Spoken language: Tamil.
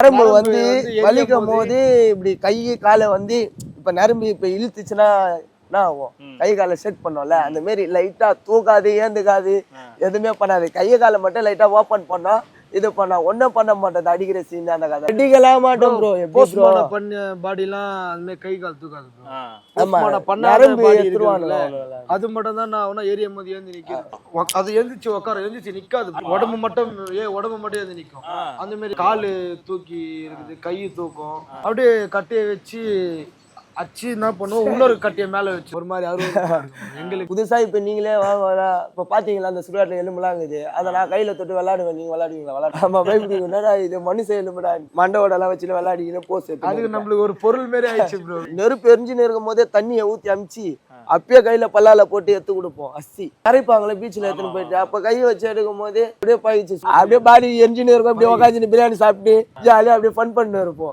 நரம்பு வந்து வலிக்கும் போது இப்படி கை காலை வந்து இப்ப நரம்பு இப்ப இழுத்துச்சுன்னா என்ன ஆகும்? கை காலை செட் பண்ணோம்ல, அந்த மாதிரி லைட்டா தூக்காது, ஏந்துக்காது, எதுவுமே பண்ணாது. கையை காலை மட்டும் லைட்டா ஓபன் பண்ணோம், இது பண்ணா ஒன்னும் பண்ண மாட்டேன். அடிக்கிற சீன் அந்த கதை அடிக்கலாம் மாட்டோம் ப்ரோ. போஸ்ட்மார்ட்டம் பண்ண பாடிலாம் அந்த மாதிரி கை கால் தூக்காது ப்ரோ. போஸ்ட்மார்ட்டம் பண்ணாத நரம்பு பாடி எடுத்துருவானுங்க. இருக்குல்ல, அது மட்டும் தான் நான் அவனா ஏரியா போது ஏந்து நிற்கும். அது எழுந்திரிச்சு உட்கார எழுந்திரிச்சு நிற்காது. உடம்பு மட்டும் எழுந்து நிற்கும். அந்த மாதிரி காலு தூக்கி இருக்குது, கை தூக்கும். அப்படியே கட்டையை வச்சு அச்சு என்ன பண்ணுவோம், இன்னொரு கட்டிய மேல வச்சு ஒரு மாதிரி எங்களுக்கு புதுசா இப்ப நீங்களே இப்ப பாத்தீங்களா அந்த சுடுகாட்டுல எலும்புலாம் இருக்குது, அதை நான் கையில தொட்டு விளையாடுவேன். நீங்க விளையாடுவீங்களா? ஆமா, பயப்படுவீங்க. இது மனுஷ எலும்புடா, மண்டவோட எல்லாம் வச்சு விளையாடிங்கன்னு போஸ். அதுக்கு நம்மளுக்கு ஒரு பொருள் மாரி ஆயிடுச்சு ப்ரோ. நெருப்பு எரிஞ்சுன்னு இருக்கும் போதே தண்ணியை ஊத்தி அமிச்சு அப்பயே கையில பல்லால போட்டு எடுத்து கொடுப்போம். அசி கரைப்பாங்களே பீச்ல எடுத்துன்னு போயிட்டு, அப்ப கையை வச்சு எடுக்கும் போது அப்படியே பாயிடுச்சு. அப்படியே பாடி எரிஞ்சுன்னு இருக்கும். அப்படியே உக்காந்து பிரியாணி சாப்பிட்டு ஜாலியா அப்படியே ஃபன் பண்ணி இருப்போம்.